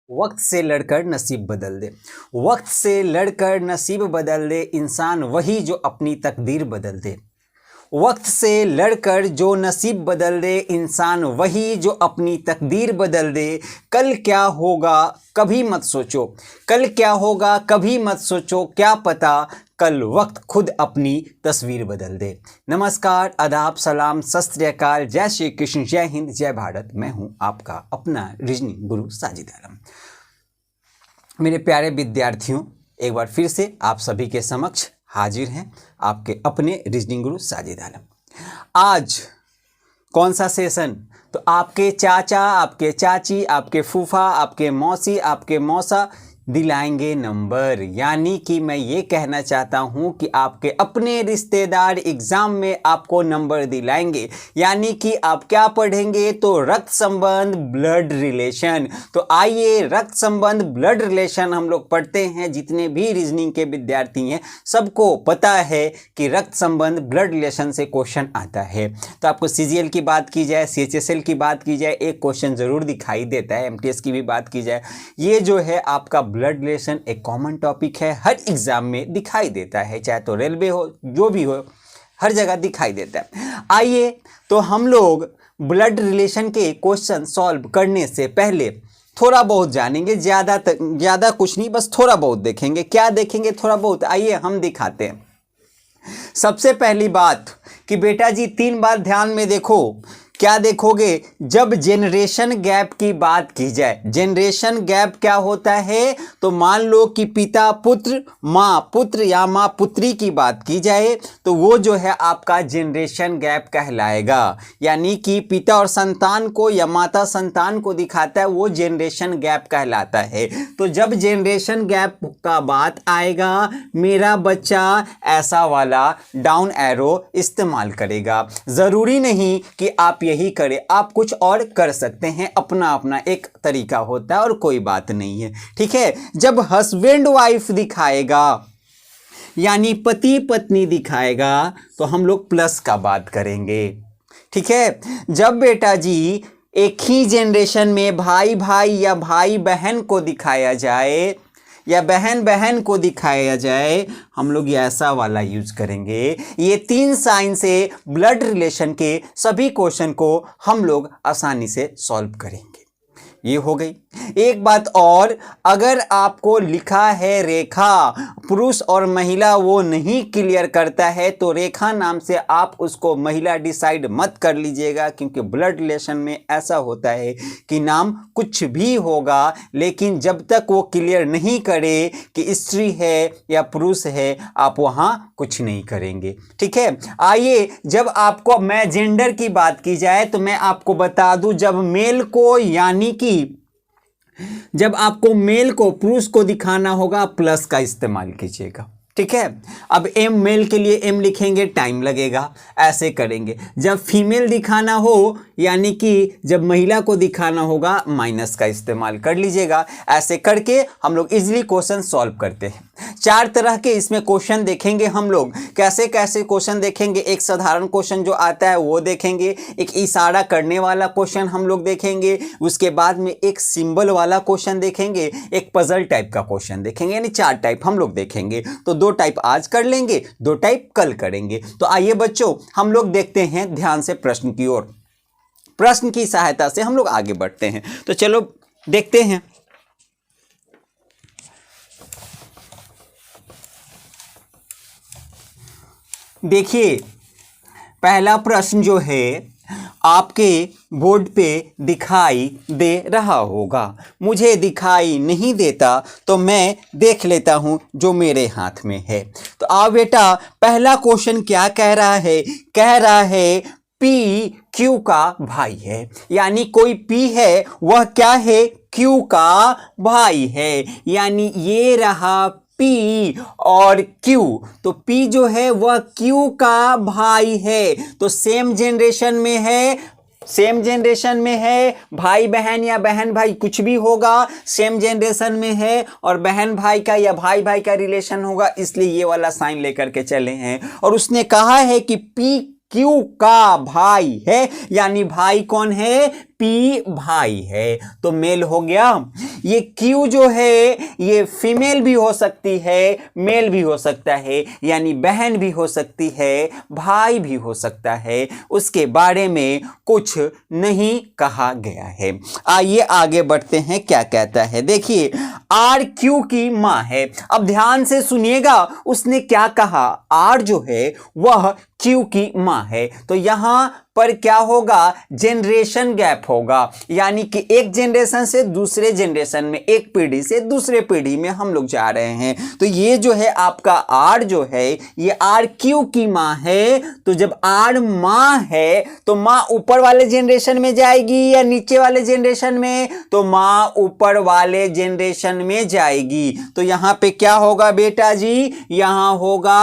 वक्त से लड़कर नसीब बदल दे। वक्त से लड़कर नसीब बदल दे, इंसान वही जो अपनी तकदीर बदल दे। वक्त से लड़कर जो नसीब बदल दे, इंसान वही जो अपनी तकदीर बदल दे। कल क्या होगा कभी मत सोचो, कल क्या होगा कभी मत सोचो, क्या पता कल वक्त खुद अपनी तस्वीर बदल दे। नमस्कार, आदाब, सलाम, सत श्री अकाल, जय श्री कृष्ण, जय हिंद, जय भारत। मैं हूं आपका अपना रीजनिंग गुरु साजिद आलम। मेरे प्यारे विद्यार्थियों, एक बार फिर से आप सभी के समक्ष हाजिर हैं आपके अपने रीजनिंग गुरु साजिद आलम। आज कौन सा सेशन? तो आपके चाचा, आपके चाची, आपके फूफा, आपके मौसी, आपके मौसा दिलाएंगे नंबर। यानी कि मैं ये कहना चाहता हूँ कि आपके अपने रिश्तेदार एग्जाम में आपको नंबर दिलाएंगे। यानी कि आप क्या पढ़ेंगे? तो रक्त संबंध, ब्लड रिलेशन। तो आइए, रक्त संबंध, ब्लड रिलेशन हम लोग पढ़ते हैं। जितने भी रीजनिंग के विद्यार्थी हैं सबको पता है कि रक्त संबंध, ब्लड रिलेशन से क्वेश्चन आता है। तो आपको सीजीएल की बात की जाए, सीएचएसएल की बात की जाए, एक क्वेश्चन जरूर दिखाई देता है। एमटीएस की भी बात की जाए, ये जो है आपका ब्लड रिलेशन एक कॉमन टॉपिक है, हर एग्जाम में दिखाई देता है, चाहे तो रेलवे हो, जो भी हो, हर जगह दिखाई देता है। आइए, तो हम लोग ब्लड रिलेशन के क्वेश्चन सॉल्व करने से पहले थोड़ा बहुत जानेंगे, ज़्यादा कुछ नहीं, बस थोड़ा बहुत देखेंगे। क्या देखेंगे? थोड़ा बहुत। आइए हम दिखाते हैं। सबसे पहली बात कि बेटा जी 3 बात ध्यान में देखो। क्या देखोगे? जब जेनरेशन गैप की बात की जाए, जेनरेशन गैप क्या होता है? तो मान लो कि पिता पुत्र, माँ पुत्र या माँ पुत्री की बात की जाए तो वो जो है आपका जेनरेशन गैप कहलाएगा। यानी कि पिता और संतान को या माता संतान को दिखाता है, वो जेनरेशन गैप कहलाता है। तो जब जेनरेशन गैप का बात आएगा, मेरा बच्चा ऐसा वाला डाउन एरो इस्तेमाल करेगा। जरूरी नहीं कि आप यही करें, आप कुछ और कर सकते हैं, अपना अपना एक तरीका होता है और कोई बात नहीं है, ठीक है। जब हस्बैंड वाइफ दिखाएगा यानी पति पत्नी दिखाएगा तो हम लोग प्लस का बात करेंगे, ठीक है। जब बेटा जी एक ही जनरेशन में भाई भाई या भाई बहन को दिखाया जाए या बहन बहन को दिखाया जाए, हम लोग ये ऐसा वाला यूज करेंगे। ये 3 साइन से ब्लड रिलेशन के सभी क्वेश्चन को हम लोग आसानी से सॉल्व करेंगे। ये हो गई। एक बात और, अगर आपको लिखा है रेखा, पुरुष और महिला वो नहीं क्लियर करता है तो रेखा नाम से आप उसको महिला डिसाइड मत कर लीजिएगा, क्योंकि ब्लड रिलेशन में ऐसा होता है कि नाम कुछ भी होगा, लेकिन जब तक वो क्लियर नहीं करे कि स्त्री है या पुरुष है, आप वहाँ कुछ नहीं करेंगे, ठीक है। आइए, जब आपको मैं जेंडर की बात की जाए तो मैं आपको बता दूं, जब मेल को यानी कि जब आपको मेल को, पुरुष को दिखाना होगा, प्लस का इस्तेमाल कीजिएगा, ठीक है। अब एम, मेल के लिए एम लिखेंगे, टाइम लगेगा, ऐसे करेंगे। जब फीमेल दिखाना हो यानी कि जब महिला को दिखाना होगा, माइनस का इस्तेमाल कर लीजिएगा। ऐसे करके हम लोग इजीली क्वेश्चन सॉल्व करते हैं। 4 तरह के इसमें क्वेश्चन देखेंगे हम लोग। कैसे कैसे क्वेश्चन देखेंगे? एक साधारण क्वेश्चन जो आता है वो देखेंगे, एक इशारा करने वाला क्वेश्चन हम लोग देखेंगे, उसके बाद में एक सिंबल वाला क्वेश्चन देखेंगे, एक पजल टाइप का क्वेश्चन देखेंगे। यानी 4 टाइप हम लोग देखेंगे। तो 2 टाइप आज कर लेंगे, 2 टाइप कल करेंगे। तो आइए बच्चों, हम लोग देखते हैं ध्यान से प्रश्न की ओर। प्रश्न की सहायता से हम लोग आगे बढ़ते हैं। तो चलो देखते हैं। देखिए, पहला प्रश्न जो है आपके बोर्ड पे दिखाई दे रहा होगा। मुझे दिखाई नहीं देता तो मैं देख लेता हूं जो मेरे हाथ में है। तो आओ बेटा, पहला क्वेश्चन क्या कह रहा है? कह रहा है पी क्यू का भाई है। यानी कोई पी है, वह क्या है? क्यू का भाई है। यानी ये रहा P और Q। तो P जो है वह Q का भाई है। तो सेम जनरेशन में है, सेम जनरेशन में है, भाई बहन या बहन भाई कुछ भी होगा, सेम जनरेशन में है और बहन भाई का या भाई भाई का रिलेशन होगा, इसलिए ये वाला साइन लेकर के चले हैं। और उसने कहा है कि P क्यू का भाई है, यानी भाई कौन है? पी भाई है तो मेल हो गया। ये क्यू जो है ये फीमेल भी हो सकती है, मेल भी हो सकता है, यानी बहन भी हो सकती है, भाई भी हो सकता है, उसके बारे में कुछ नहीं कहा गया है। आइए आगे बढ़ते हैं, क्या कहता है देखिए, आर क्यू की मां है। अब ध्यान से सुनिएगा उसने क्या कहा, आर जो है वह क्यू की मां है, तो यहां पर क्या होगा, जनरेशन गैप होगा, यानी कि एक जनरेशन से दूसरे जनरेशन में, एक पीढ़ी से दूसरे पीढ़ी में हम लोग जा रहे हैं। तो ये जो है आपका आर जो है ये आर क्यू की मां है। तो जब आर मां है तो मां ऊपर वाले जनरेशन में जाएगी या नीचे वाले जनरेशन में, तो मां ऊपर वाले जनरेशन में जाएगी। तो यहां पे क्या होगा बेटा जी, यहां होगा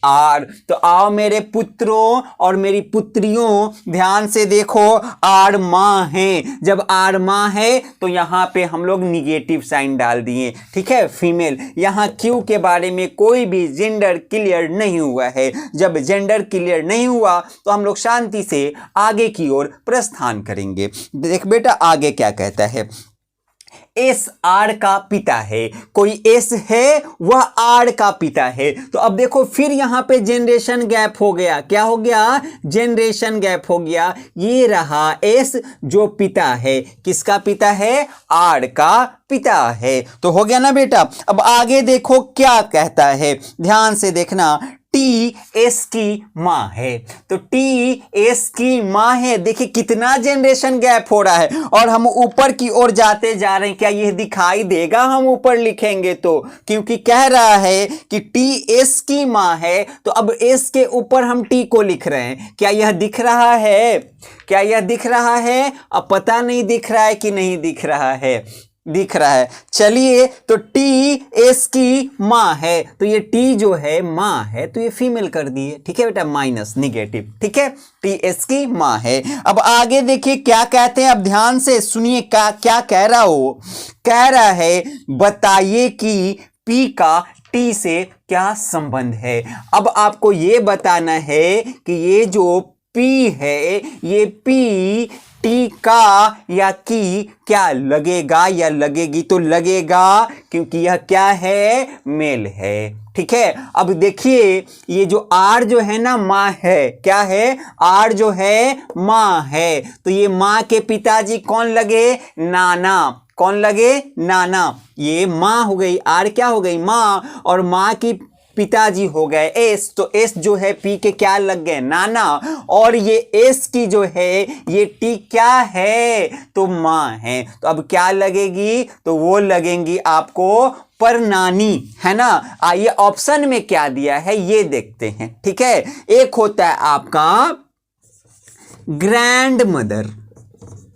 आर। तो आओ मेरे पुत्रों और मेरी पुत्रियों, ध्यान से देखो, आर मां है। जब आर मां है तो यहां पे हम लोग निगेटिव साइन डाल दिए, ठीक है, फीमेल। यहां क्यू के बारे में कोई भी जेंडर क्लियर नहीं हुआ है। जब जेंडर क्लियर नहीं हुआ तो हम लोग शांति से आगे की ओर प्रस्थान करेंगे। देख बेटा आगे क्या कहता है, एस आर का पिता है, कोई एस है वह आर का पिता है। तो अब देखो फिर यहां पे जनरेशन गैप हो गया, क्या हो गया, जनरेशन गैप हो गया। ये रहा एस जो पिता है, किसका पिता है, आर का पिता है। तो हो गया ना बेटा। अब आगे देखो क्या कहता है, ध्यान से देखना, टी एस की मां है। तो टी एस की मां है, देखिए कितना जनरेशन गैप हो रहा है और हम ऊपर की ओर जाते जा रहे हैं। क्या यह दिखाई देगा हम ऊपर लिखेंगे तो, क्योंकि कह रहा है कि टी एस की मां है, तो अब एस के ऊपर हम टी को लिख रहे हैं। क्या यह दिख रहा है, क्या यह दिख रहा है, अब पता नहीं दिख रहा है कि नहीं दिख रहा है, दिख रहा है। चलिए, तो टी एस की मां है, तो ये टी जो है मां है तो ये फीमेल कर दिए, ठीक है बेटा, माइनस निगेटिव, ठीक है, टी एस की मां है। अब आगे देखिए क्या कहते हैं, अब ध्यान से सुनिए क्या कह रहा हो, कह रहा है बताइए कि पी का टी से क्या संबंध है। अब आपको ये बताना है कि ये जो पी है ये पी टी का या की क्या लगेगा या लगेगी, तो लगेगा क्योंकि यह क्या है, मेल है, ठीक है। अब देखिए ये जो आर जो है ना मां है, क्या है, आर जो है मां है, तो ये मां के पिताजी कौन लगे, नाना, कौन लगे, नाना। ये मां हो गई, आर क्या हो गई, मां, और मां की पिताजी हो गए एस, तो एस जो है पी के क्या लग गए, नाना, और ये एस की जो है ये टी क्या है, तो मां है। तो अब क्या लगेगी, तो वो लगेंगी आपको परनानी, है ना। आइए ऑप्शन में क्या दिया है ये देखते हैं, ठीक है। एक होता है आपका ग्रैंड मदर,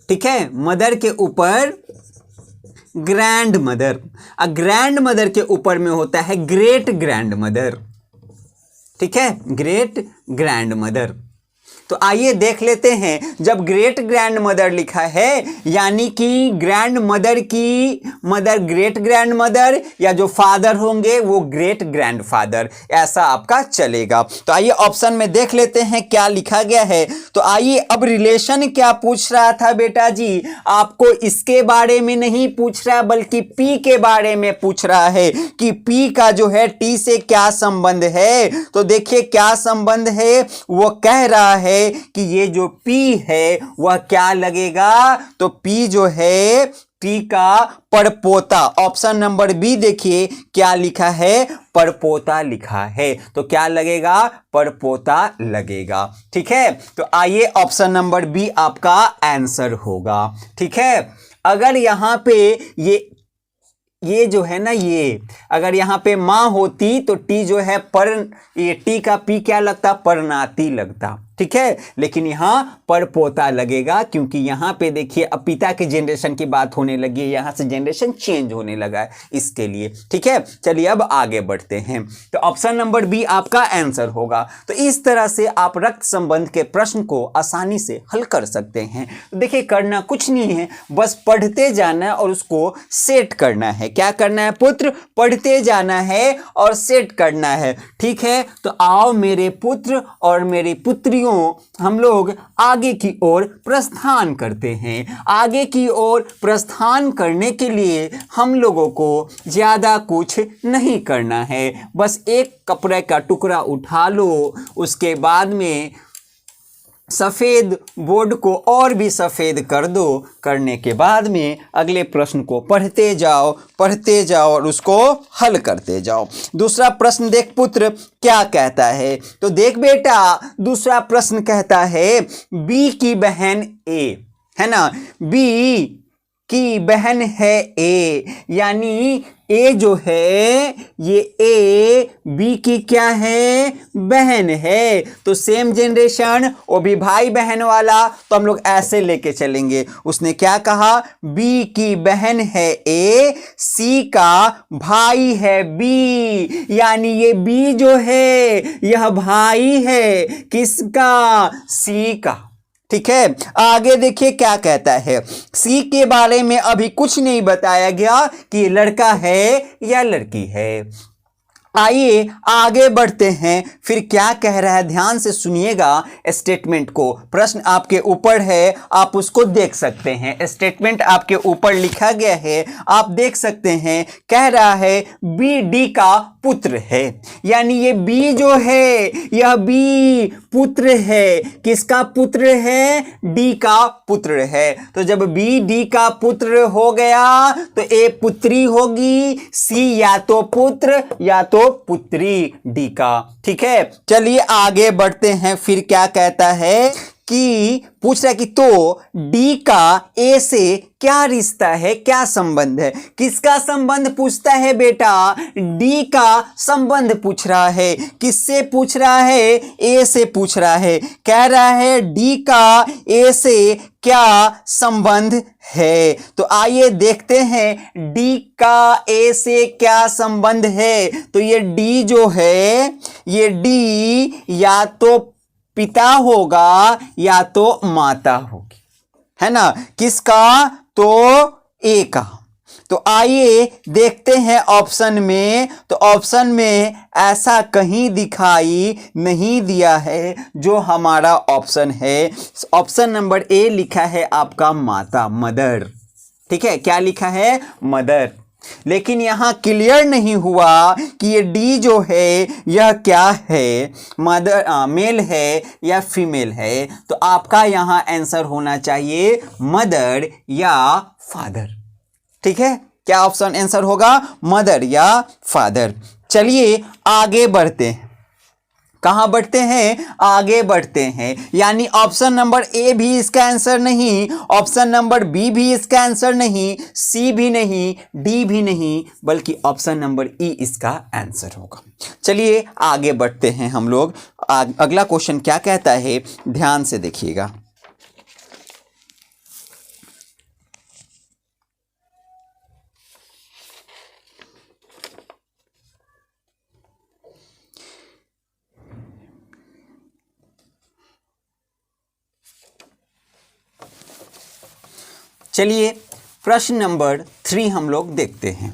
ठीक है, मदर के ऊपर ग्रैंड मदर, ग्रैंड मदर के ऊपर में होता है ग्रेट ग्रैंड मदर, ठीक है, ग्रेट ग्रैंड मदर। तो आइए देख लेते हैं, जब ग्रेट ग्रैंड मदर लिखा है यानी कि ग्रैंड मदर की मदर ग्रेट ग्रैंड मदर, या जो फादर होंगे वो ग्रेट ग्रैंड फादर, ऐसा आपका चलेगा। तो आइए ऑप्शन में देख लेते हैं क्या लिखा गया है। तो आइए अब रिलेशन क्या पूछ रहा था बेटा जी, आपको इसके बारे में नहीं पूछ रहा बल्कि पी के बारे में पूछ रहा है कि पी का जो है टी से क्या संबंध है। तो देखिए क्या संबंध है, वो कह रहा है कि ये जो P है वह क्या लगेगा, तो P जो है T का परपोता। ऑप्शन नंबर बी देखिए क्या लिखा है, परपोता लिखा है, तो क्या लगेगा, परपोता लगेगा, ठीक है। तो आइए ऑप्शन नंबर बी आपका आंसर होगा, ठीक है। अगर यहां पे ये जो है ना, ये अगर यहाँ पे माँ होती तो टी जो है पर, ये टी का पी क्या लगता, परनाती लगता, ठीक है, लेकिन यहाँ पर पोता लगेगा क्योंकि यहाँ पे देखिए अब पिता के जनरेशन की बात होने लगी है, यहाँ से जनरेशन चेंज होने लगा है इसके लिए, ठीक है। चलिए अब आगे बढ़ते हैं, तो ऑप्शन नंबर बी आपका आंसर होगा। तो इस तरह से आप रक्त संबंध के प्रश्न को आसानी से हल कर सकते हैं। तो देखिए करना कुछ नहीं है, बस पढ़ते जाना है और उसको सेट करना है। क्या करना है पुत्र, पढ़ते जाना है और सेट करना है, ठीक है। तो आओ मेरे पुत्र और मेरी पुत्रियों, हम लोग आगे की ओर प्रस्थान करते हैं। आगे की ओर प्रस्थान करने के लिए हम लोगों को ज़्यादा कुछ नहीं करना है, बस एक कपड़े का टुकड़ा उठा लो, उसके बाद में सफ़ेद बोर्ड को और भी सफ़ेद कर दो। करने के बाद में अगले प्रश्न को पढ़ते जाओ और उसको हल करते जाओ। दूसरा प्रश्न देख पुत्र क्या कहता है। तो देख बेटा, दूसरा प्रश्न कहता है बी की बहन ए, है ना, बी की बहन है ए, यानी ए जो है ये ए बी की क्या है, बहन है। तो सेम जनरेशन, वो भी भाई बहन वाला, तो हम लोग ऐसे लेके चलेंगे। उसने क्या कहा, बी की बहन है ए, सी का भाई है बी, यानी ये बी जो है यह भाई है किसका, सी का। ठीक है, आगे देखिए क्या कहता है। सी के बारे में अभी कुछ नहीं बताया गया कि ये लड़का है या लड़की है। आइए आगे बढ़ते हैं, फिर क्या कह रहा है ध्यान से सुनिएगा स्टेटमेंट को। प्रश्न आपके ऊपर है, आप उसको देख सकते हैं। स्टेटमेंट आपके ऊपर लिखा गया है, आप देख सकते हैं। कह रहा है बी डी का पुत्र है, यानी ये बी जो है यह बी पुत्र है। किसका पुत्र है, डी का पुत्र है। तो जब बी डी का पुत्र हो गया तो ए पुत्री होगी, सी या तो पुत्र या तो पुत्री डी का। ठीक है, चलिए आगे बढ़ते हैं। फिर क्या कहता है कि पूछ रहा है कि तो डी का ए से क्या रिश्ता है, क्या संबंध है। किसका संबंध पूछता है बेटा, डी का संबंध पूछ रहा है। किससे पूछ रहा है, ए से पूछ रहा है। कह रहा है डी का ए से क्या संबंध है। तो आइए देखते हैं डी का ए से क्या संबंध है। तो ये डी जो है, ये डी या तो पिता होगा या तो माता होगी, है ना। किसका, तो ए का। तो आइए देखते हैं ऑप्शन में। तो ऑप्शन में ऐसा कहीं दिखाई नहीं दिया है जो हमारा ऑप्शन है। ऑप्शन नंबर ए लिखा है आपका माता, मदर। ठीक है, क्या लिखा है, मदर। लेकिन यहां क्लियर नहीं हुआ कि ये डी जो है यह क्या है, मदर मेल है या फीमेल है। तो आपका यहां आंसर होना चाहिए मदर या फादर। ठीक है, क्या ऑप्शन आंसर होगा, मदर या फादर। चलिए आगे बढ़ते हैं। कहां बढ़ते हैं, आगे बढ़ते हैं। यानी ऑप्शन नंबर ए भी इसका आंसर नहीं, ऑप्शन नंबर बी भी इसका आंसर नहीं, सी भी नहीं, डी भी नहीं, बल्कि ऑप्शन नंबर ई इसका आंसर होगा। चलिए आगे बढ़ते हैं हम लोग। अगला क्वेश्चन क्या कहता है, ध्यान से देखिएगा। चलिए प्रश्न नंबर 3 हम लोग देखते हैं।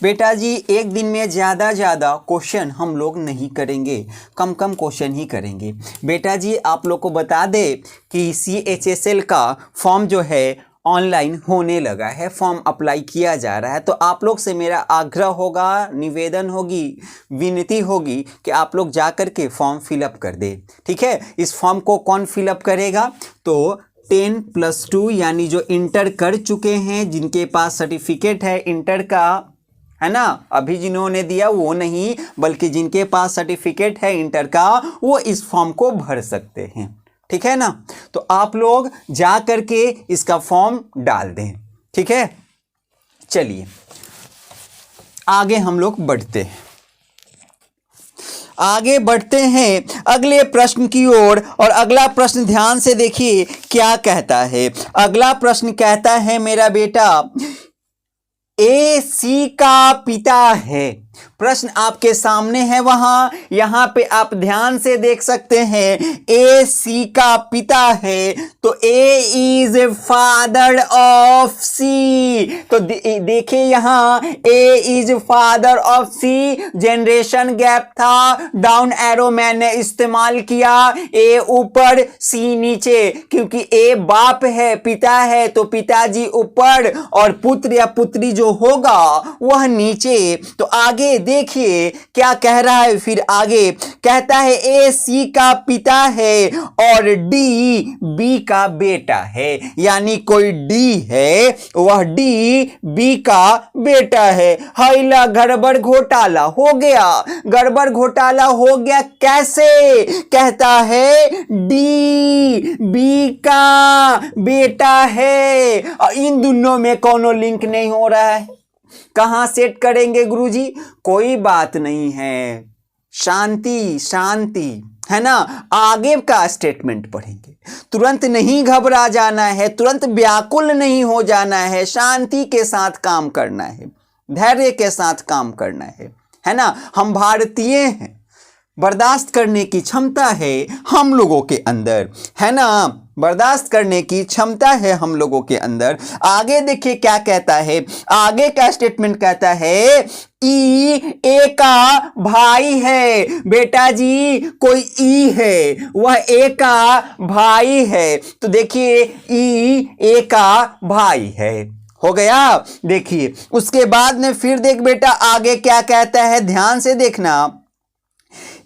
बेटा जी एक दिन में ज़्यादा क्वेश्चन हम लोग नहीं करेंगे, कम क्वेश्चन ही करेंगे। बेटा जी आप लोग को बता दें कि CHSL का फॉर्म जो है ऑनलाइन होने लगा है, फॉर्म अप्लाई किया जा रहा है। तो आप लोग से मेरा आग्रह होगा, निवेदन होगी, विनती होगी कि आप लोग जा कर के फॉर्म फिलअप कर दें। ठीक है, इस फॉर्म को कौन फिलअप करेगा, तो 10+2 यानी जो इंटर कर चुके हैं, जिनके पास सर्टिफिकेट है इंटर का, है ना, अभी जिन्होंने दिया वो नहीं, बल्कि जिनके पास सर्टिफिकेट है इंटर का वो इस फॉर्म को भर सकते हैं। ठीक है ना, तो आप लोग जा करके इसका फॉर्म डाल दें। ठीक है, चलिए आगे हम लोग बढ़ते हैं। आगे बढ़ते हैं अगले प्रश्न की ओर। और अगला प्रश्न ध्यान से देखिए क्या कहता है। अगला प्रश्न कहता है मेरा बेटा ए सी का पिता है। प्रश्न आपके सामने है वहां, यहां पे आप ध्यान से देख सकते हैं। ए सी का पिता है तो A is father of C. तो देखिए यहां A is father of C, generation gap था, डाउन एरो मैंने इस्तेमाल किया, ए ऊपर सी नीचे, क्योंकि ए बाप है, पिता है, तो पिताजी ऊपर और पुत्र या पुत्री जो होगा वह नीचे। तो आगे देखिए क्या कह रहा है, फिर आगे कहता है ए सी का पिता है और डी बी का बेटा है, यानी कोई डी है वह डी बी का बेटा है। हैला गड़बड़ घोटाला हो गया, गड़बड़ घोटाला हो गया कैसे? कहता है डी बी का बेटा है, इन दोनों में कोनो लिंक नहीं हो रहा है। कहां सेट करेंगे गुरुजी? कोई बात नहीं है, शांति शांति, है ना। आगे का स्टेटमेंट पढ़ेंगे, तुरंत नहीं घबरा जाना है, तुरंत व्याकुल नहीं हो जाना है, शांति के साथ काम करना है, धैर्य के साथ काम करना है ना। हम भारतीय हैं, बर्दाश्त करने की क्षमता है हम लोगों के अंदर, है ना, बर्दाश्त करने की क्षमता है हम लोगों के अंदर। आगे देखिए क्या कहता है, आगे का स्टेटमेंट कहता है ई ए का भाई है। बेटा जी कोई ई है, वह ए का भाई है, तो देखिए ई ए का भाई है, हो गया। देखिए उसके बाद में फिर देख बेटा आगे क्या कहता है, ध्यान से देखना।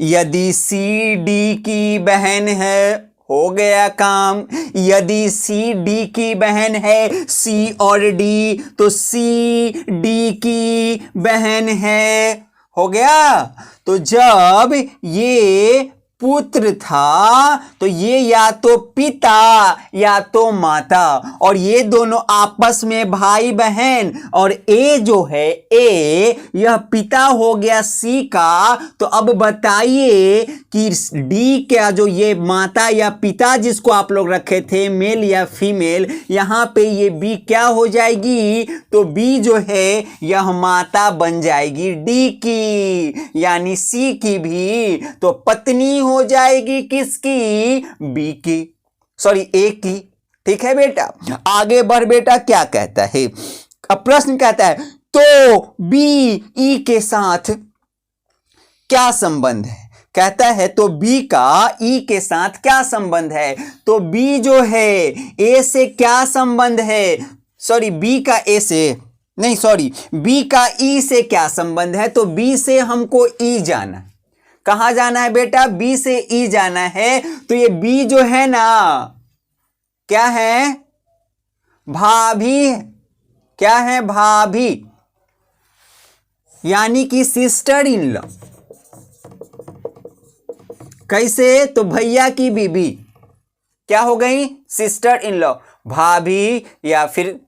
यदि सी डी की बहन है, हो गया काम। यदि सी डी की बहन है, सी और डी, तो सी डी की बहन है, हो गया। तो जब ये पुत्र था तो ये या तो पिता या तो माता, और ये दोनों आपस में भाई बहन, और ए जो है ए यह पिता हो गया सी का। तो अब बताइए कि डी का जो ये माता या पिता जिसको आप लोग रखे थे मेल या फीमेल, यहां पे ये बी क्या हो जाएगी? तो बी जो है यह माता बन जाएगी डी की, यानी सी की भी तो पत्नी हो जाएगी किसकी? बी की, सॉरी ए की। ठीक है बेटा, आगे बढ़ बेटा। क्या कहता है, अब प्रश्न कहता है तो बी ई के साथ क्या संबंध है? कहता है तो बी का ई के साथ क्या संबंध है? तो बी जो है ए से क्या संबंध है? सॉरी बी का ए से नहीं, सॉरी बी का ई से क्या संबंध है? तो बी से हमको ई जाना, कहां जाना है बेटा? बी से ई जाना है। तो ये बी जो है ना क्या है? भाभी। क्या है? भाभी, यानी कि सिस्टर इन लॉ। कैसे? तो भैया की बीबी क्या हो गई? सिस्टर इन लॉ, भाभी, या फिर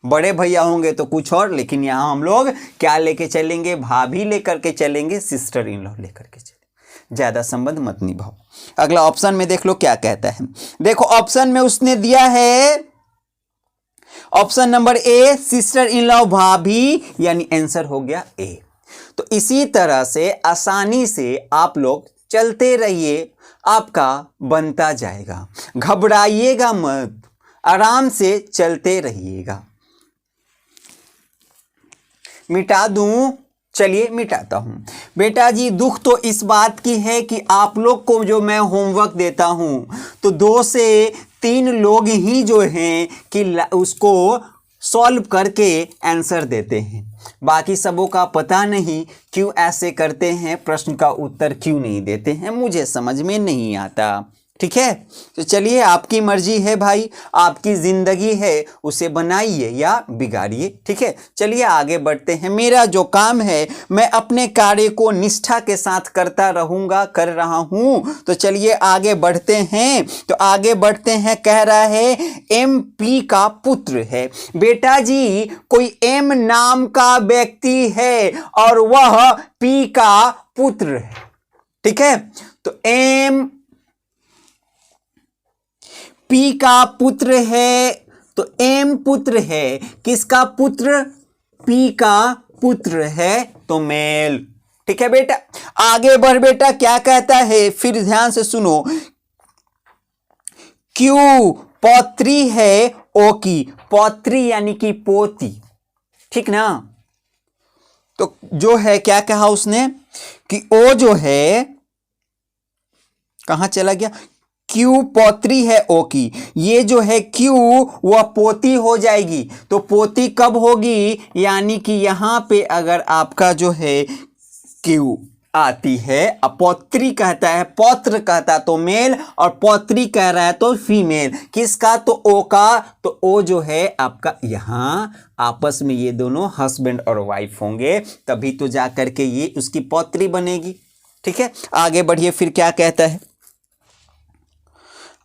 बड़े भैया होंगे तो कुछ और, लेकिन यहां हम लोग क्या लेके चलेंगे? भाभी लेकर के चलेंगे, सिस्टर इन लॉ लेकर के चलेंगे, ज्यादा संबंध मत निभाओ। अगला ऑप्शन में देख लो क्या कहता है। देखो ऑप्शन में उसने दिया है option number A sister in law भाभी, यानी आंसर हो गया ए। तो इसी तरह से आसानी से आप लोग चलते रहिए, आपका बनता जाएगा, घबराइएगा मत, आराम से चलते रहिएगा। मिटा दूं? चलिए मिटाता हूं। बेटा जी दुख तो इस बात की है कि आप लोग को जो मैं होमवर्क देता हूं तो 2 से 3 लोग ही जो हैं कि उसको सॉल्व करके आंसर देते हैं, बाकी सबों का पता नहीं क्यों ऐसे करते हैं, प्रश्न का उत्तर क्यों नहीं देते हैं, मुझे समझ में नहीं आता। ठीक है, तो चलिए आपकी मर्जी है भाई, आपकी जिंदगी है, उसे बनाइए या बिगाड़िए। ठीक है, चलिए आगे बढ़ते हैं। मेरा जो काम है मैं अपने कार्य को निष्ठा के साथ करता रहूंगा, कर रहा हूं। तो चलिए आगे बढ़ते हैं। तो आगे बढ़ते हैं, कह रहा है एम पी का पुत्र है। बेटा जी कोई एम नाम का व्यक्ति है और वह पी का पुत्र है। ठीक है, तो एम पी का पुत्र है, तो एम पुत्र है, किसका पुत्र? पी का पुत्र है तो मेल। ठीक है बेटा, आगे बढ़ बेटा, क्या कहता है फिर ध्यान से सुनो। क्यों पौत्री है ओ की, पौत्री यानी कि पोती, ठीक ना। तो जो है क्या कहा उसने कि ओ जो है कहां चला गया, क्यू पौत्री है ओ की, ये जो है क्यू वह पोती हो जाएगी। तो पोती कब होगी, यानी कि यहां पे अगर आपका जो है क्यू आती है, अपौत्री कहता है, पौत्र कहता तो मेल और पौत्री कह रहा है तो फीमेल। किसका, तो ओ का। तो ओ जो है आपका यहां आपस में ये दोनों हस्बैंड और वाइफ होंगे, तभी तो जा करके ये उसकी पौत्री बनेगी। ठीक है, आगे बढ़िए, फिर क्या कहता है।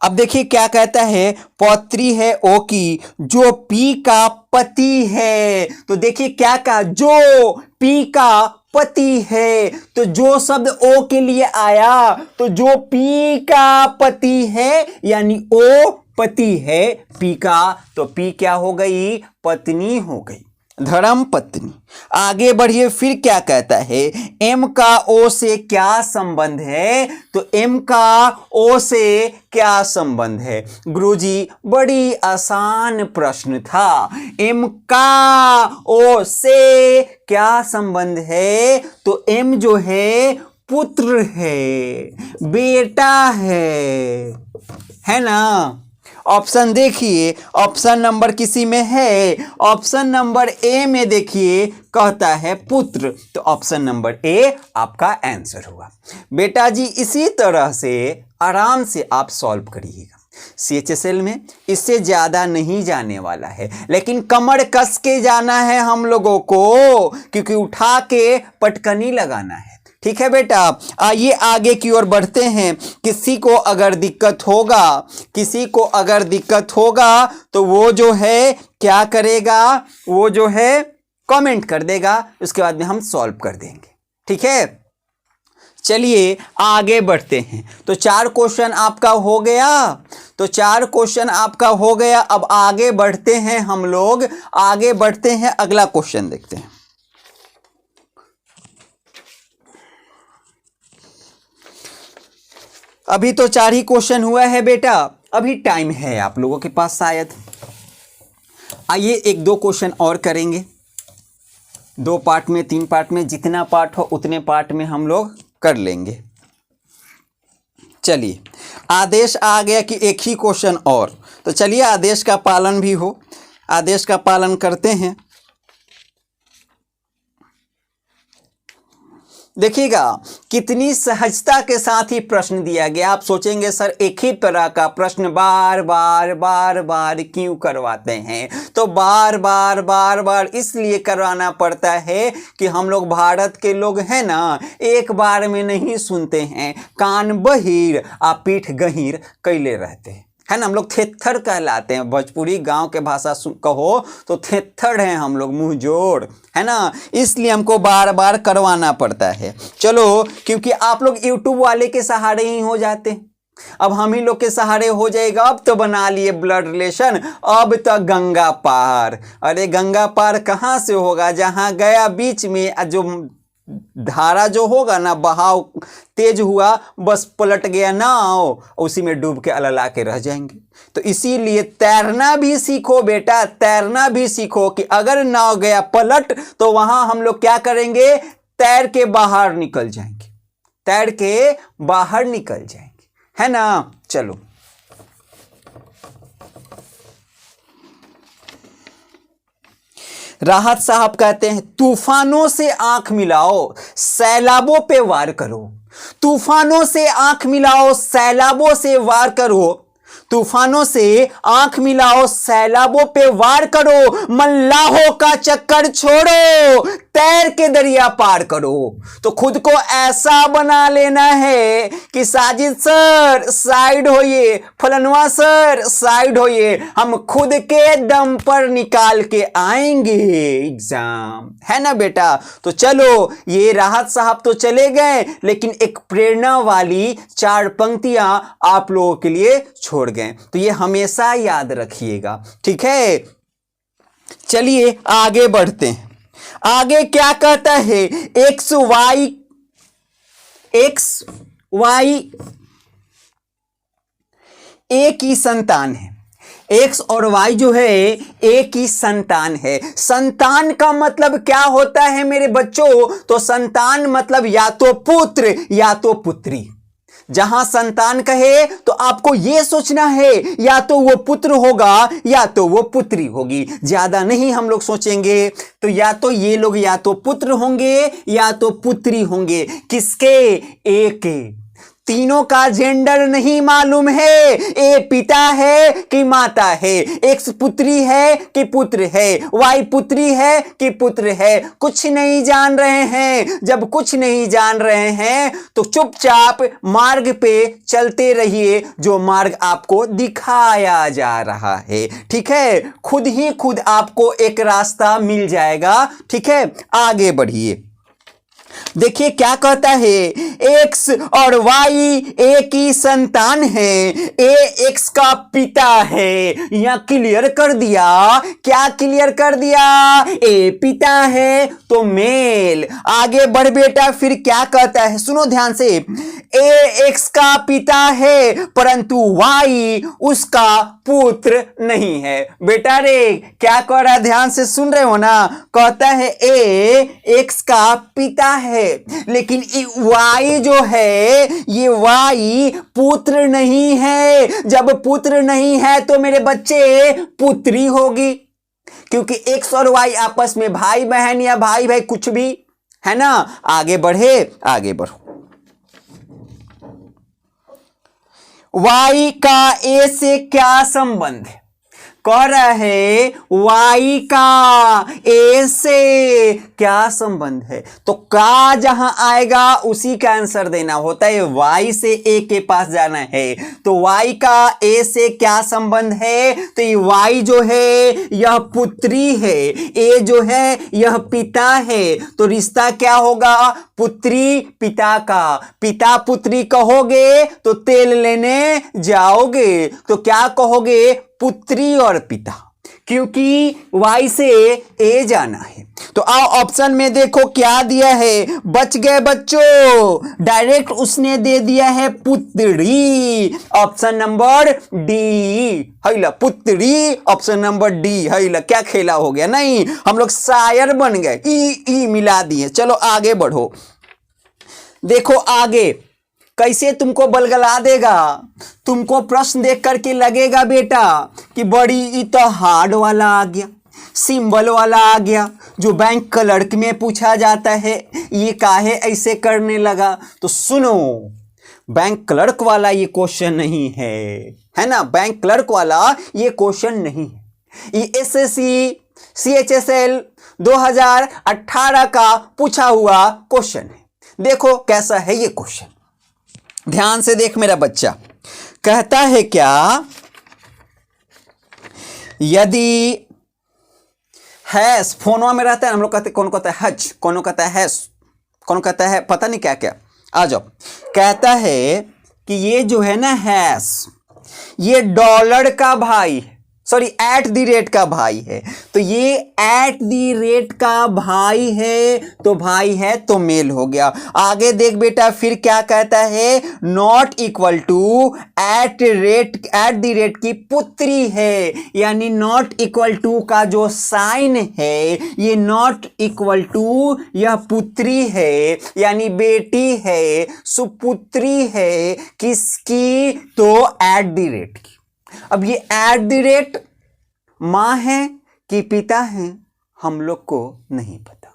अब देखिए क्या कहता है, पौत्री है ओ की जो पी का पति है। तो देखिए क्या कहा, जो पी का पति है। तो जो शब्द ओ के लिए आया, तो जो पी का पति है यानी ओ पति है पी का, तो पी क्या हो गई, पत्नी हो गई, धर्म पत्नी। आगे बढ़िए, फिर क्या कहता है, एम का ओ से क्या संबंध है। तो एम का ओ से क्या संबंध है। गुरुजी बड़ी आसान प्रश्न था, एम का ओ से क्या संबंध है। तो एम जो है पुत्र है, बेटा है ना। ऑप्शन देखिए, ऑप्शन नंबर किसी में है, ऑप्शन नंबर ए में देखिए कहता है पुत्र, तो ऑप्शन नंबर ए आपका आंसर हुआ। बेटा जी इसी तरह से आराम से आप सॉल्व करिएगा CHSL में, इससे ज्यादा नहीं जाने वाला है, लेकिन कमर कस के जाना है हम लोगों को, क्योंकि उठा के पटकनी लगाना है। ठीक है बेटा, आइए आगे की ओर बढ़ते हैं। किसी को अगर दिक्कत होगा, किसी को अगर दिक्कत होगा तो वो जो है क्या करेगा, वो जो है कमेंट कर देगा, उसके बाद में हम सॉल्व कर देंगे। ठीक है, चलिए आगे बढ़ते हैं। तो 4 क्वेश्चन आपका हो गया, तो 4 क्वेश्चन आपका हो गया। अब आगे बढ़ते हैं हम लोग, आगे बढ़ते हैं, अगला क्वेश्चन देखते हैं। अभी तो 4 ही क्वेश्चन हुआ है बेटा, अभी टाइम है आप लोगों के पास शायद। आइए 1-2 क्वेश्चन और करेंगे, 2 पार्ट में, 3 पार्ट में, जितना पार्ट हो उतने पार्ट में हम लोग कर लेंगे। चलिए, आदेश आ गया कि एक ही क्वेश्चन और, तो चलिए आदेश का पालन भी हो, आदेश का पालन करते हैं। देखिएगा कितनी सहजता के साथ ही प्रश्न दिया गया। आप सोचेंगे सर एक ही तरह का प्रश्न बार बार क्यों करवाते हैं। तो बार बार इसलिए करवाना पड़ता है कि हम लोग भारत के लोग हैं ना, एक बार में नहीं सुनते हैं, कान बहिर आ पीठ गहीर कैले रहते हैं, है ना। हम लोग थेत्थर कहलाते हैं, भोजपुरी गांव के भाषा कहो तो थेत्थर हैं हम लोग, मुंह जोड़, है ना। इसलिए हमको बार बार करवाना पड़ता है। चलो, क्योंकि आप लोग यूट्यूब वाले के सहारे ही हो जाते हैं, अब हम ही लोग के सहारे हो जाएगा। अब तो बना लिए ब्लड रिलेशन, अब तो गंगा पार। अरे गंगा पार कहाँ से होगा, जहाँ गया बीच में जो धारा जो होगा ना, बहाव तेज हुआ, बस पलट गया नाव, उसी में डूब के अलला के रह जाएंगे। तो इसीलिए तैरना भी सीखो बेटा, तैरना भी सीखो कि अगर नाव गया पलट तो वहां हम लोग क्या करेंगे, तैर के बाहर निकल जाएंगे, तैर के बाहर निकल जाएंगे, है ना। चलो राहत साहब कहते हैं तूफानों से आंख मिलाओ, सैलाबों पे वार करो। तूफानों से आंख मिलाओ, सैलाबों से वार करो। तूफानों से आंख मिलाओ, सैलाबों पे वार करो। मल्लाहों का चक्कर छोड़ो, तैर के दरिया पार करो। तो खुद को ऐसा बना लेना है कि साजिद सर साइड होइए, फलनवा सर साइड होइए, हम खुद के दम पर निकाल के आएंगे एग्जाम, है ना बेटा। तो चलो, ये राहत साहब तो चले गए, लेकिन एक प्रेरणा वाली 4 पंक्तियां आप लोगों के लिए छोड़ गए। तो ये हमेशा याद रखिएगा, ठीक है। चलिए आगे बढ़ते हैं, आगे क्या कहता है, एक्स वाई एक ही संतान है। एक्स और वाई जो है एक ही संतान है। संतान का मतलब क्या होता है मेरे बच्चों? तो संतान मतलब या तो पुत्र या तो पुत्री। जहां संतान कहे तो आपको यह सोचना है या तो वो पुत्र होगा या तो वो पुत्री होगी, ज्यादा नहीं हम लोग सोचेंगे। तो या तो ये लोग या तो पुत्र होंगे या तो पुत्री होंगे। किसके? ए के। तीनों का जेंडर नहीं मालूम है, ए पिता है कि माता है, एक्स पुत्री है कि पुत्र है, वाई पुत्री है कि पुत्र है। कुछ नहीं जान रहे हैं। जब कुछ नहीं जान रहे हैं तो चुपचाप मार्ग पे चलते रहिए, जो मार्ग आपको दिखाया जा रहा है। ठीक है, खुद ही खुद आपको एक रास्ता मिल जाएगा। ठीक है, आगे बढ़िए। देखिए क्या कहता है, एक्स और वाई एक ही संतान है, ए एक्स का पिता है। यहां क्लियर कर दिया। क्या क्लियर कर दिया? ए पिता है तो मेल। आगे बढ़ बेटा, फिर क्या कहता है, सुनो ध्यान से। ए एक्स का पिता है परंतु वाई उसका पुत्र नहीं है। बेटा रे क्या कह रहा है, ध्यान से सुन रहे हो ना? कहता है ए एक्स का पिता है लेकिन वाई जो है, ये वाई पुत्र नहीं है। जब पुत्र नहीं है तो मेरे बच्चे पुत्री होगी, क्योंकि एक्स और वाई आपस में भाई बहन या भाई भाई कुछ भी है ना। आगे बढ़े, आगे बढ़ो। वाई का ए से क्या संबंध है? कह रहा है वाई का ए से क्या संबंध है? तो का जहां आएगा उसी का आंसर देना होता है। वाई से ए के पास जाना है। तो वाई का ए से क्या संबंध है? तो ये वाई जो है यह पुत्री है, ए जो है यह पिता है। तो रिश्ता क्या होगा? पुत्री पिता का। पिता पुत्री कहोगे तो तेल लेने जाओगे तो क्या कहोगे? पुत्री और पिता, क्योंकि वाई से ए जाना है। तो आओ ऑप्शन में देखो क्या दिया है। बच गए बच्चों, डायरेक्ट उसने दे दिया है पुत्री। ऑप्शन नंबर डी हैला, पुत्री। ऑप्शन नंबर डी हैला। क्या खेला हो गया? नहीं, हम लोग शायर बन गए, ई मिला दिए। चलो आगे बढ़ो। देखो आगे कैसे तुमको बलगला देगा। तुमको प्रश्न देख करके लगेगा बेटा कि बड़ी ई तो हार्ड वाला आ गया, सिंबल वाला आ गया, जो बैंक क्लर्क में पूछा जाता है। ये काहे ऐसे करने लगा? तो सुनो, बैंक क्लर्क वाला ये क्वेश्चन नहीं है ना। बैंक क्लर्क वाला ये क्वेश्चन नहीं है। ये एसएससी CHSL 2018 का पूछा हुआ क्वेश्चन है। देखो कैसा है ये क्वेश्चन, ध्यान से देख मेरा बच्चा। कहता है क्या, यदि हैश फोनवा में रहता है, हम लोग कहते, कौन कहता है हज, कौन कहता है हैश, कौन कहता है पता नहीं क्या क्या। आ जाओ। कहता है कि ये जो है ना हैश, ये डॉलर का भाई है, सॉरी एट द रेट का भाई है। तो ये एट द रेट का भाई है, तो भाई है तो मेल हो गया। आगे देख बेटा, फिर क्या कहता है, not equal to at the rate की पुत्री है। यानी नॉट इक्वल टू का जो साइन है, ये नॉट इक्वल टू यह पुत्री है, यानी बेटी है, सुपुत्री है। किसकी? तो एट द रेट की। अब ये एट द रेट मां है कि पिता है, हम लोग को नहीं पता।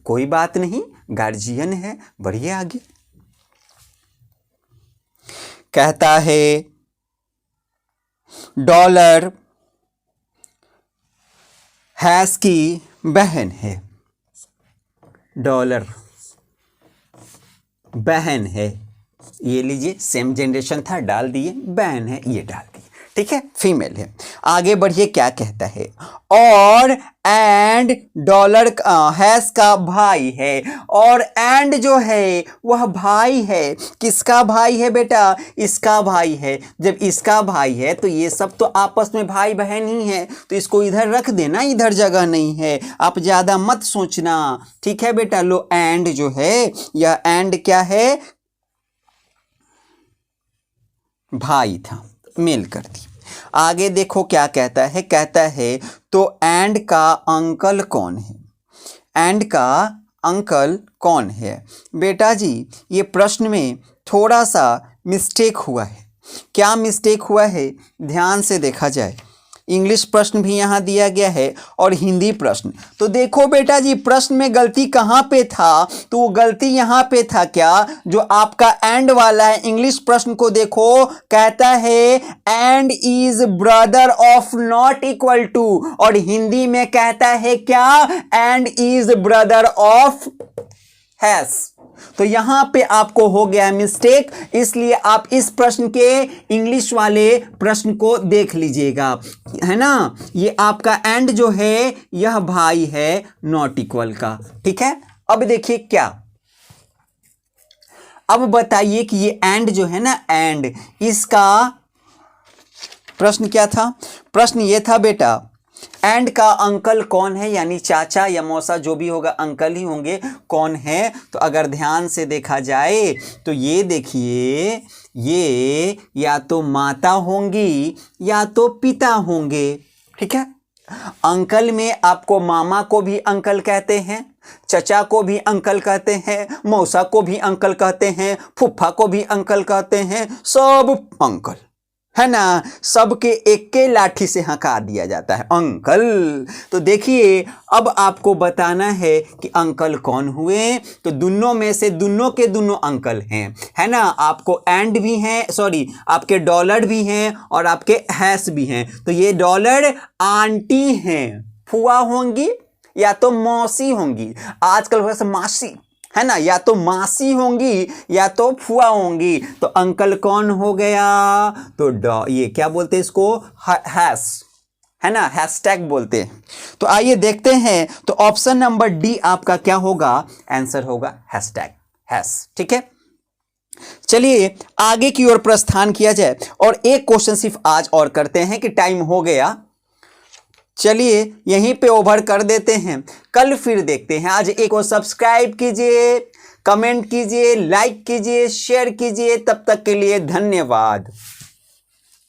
कोई बात नहीं, गार्जियन है। बढ़िए आगे। कहता है डॉलर हैश की बहन है। डॉलर बहन है, ये लीजिए, सेम जनरेशन था, डाल दिए, बहन है ये डाल दिए। ठीक है, फीमेल है। आगे बढ़िए, क्या कहता है, और एंड डॉलर हैज का भाई है, और एंड जो है वह भाई है। किसका भाई है बेटा? इसका भाई है। जब इसका भाई है तो ये सब तो आपस में भाई बहन ही है, तो इसको इधर रख देना, इधर जगह नहीं है, आप ज़्यादा मत सोचना, ठीक है बेटा। लो एंड जो है, यह एंड क्या है? भाई था, मेल कर दी। आगे देखो क्या कहता है, कहता है तो एंड का अंकल कौन है? एंड का अंकल कौन है? बेटा जी ये प्रश्न में थोड़ा सा मिस्टेक हुआ है। क्या मिस्टेक हुआ है? ध्यान से देखा जाए, इंग्लिश प्रश्न भी यहाँ दिया गया है और हिंदी प्रश्न। तो देखो बेटा जी प्रश्न में गलती कहाँ पे था? तो वो गलती यहाँ पे था क्या, जो आपका एंड वाला है। इंग्लिश प्रश्न को देखो, कहता है and is brother of not equal to, और हिंदी में कहता है क्या? And is brother of has. तो यहां पे आपको हो गया मिस्टेक, इसलिए आप इस प्रश्न के इंग्लिश वाले प्रश्न को देख लीजिएगा, है ना। ये आपका एंड जो है यह भाई है नॉट इक्वल का, ठीक है। अब देखिए क्या, अब बताइए कि ये एंड जो है ना, एंड इसका प्रश्न क्या था? प्रश्न ये था बेटा एंड का अंकल कौन है, यानी चाचा या मौसा जो भी होगा अंकल ही होंगे, कौन है? तो अगर ध्यान से देखा जाए तो ये देखिए, ये या तो माता होंगी या तो पिता होंगे, ठीक है। अंकल में आपको मामा को भी अंकल कहते हैं, चचा को भी अंकल कहते हैं, मौसा को भी अंकल कहते हैं, फूफा को भी अंकल कहते हैं, सब अंकल, है ना। सबके एक के लाठी से हका दिया जाता है अंकल। तो देखिए अब आपको बताना है कि अंकल कौन हुए। तो दोनों में से दोनों के दोनों अंकल हैं, है ना। आपको एंड भी हैं, सॉरी आपके डॉलर भी हैं और आपके हैस भी हैं। तो ये डॉलर आंटी हैं, फुआ होंगी या तो मौसी होंगी, आजकल वैसे मासी, है ना, या तो मासी होंगी या तो फुआ होंगी। तो अंकल कौन हो गया? तो ये क्या बोलते हैं इसको? हैश, है ना, हैशटैग बोलते हैं। तो आइए देखते हैं, तो ऑप्शन नंबर डी आपका क्या होगा? आंसर होगा हैशटैग, हैश, ठीक है। चलिए आगे की ओर प्रस्थान किया जाए और एक क्वेश्चन सिर्फ आज और करते हैं कि टाइम हो गया। चलिए यहीं पे ओवर कर देते हैं, कल फिर देखते हैं। आज एक और सब्सक्राइब कीजिए, कमेंट कीजिए, लाइक कीजिए, शेयर कीजिए। तब तक के लिए धन्यवाद।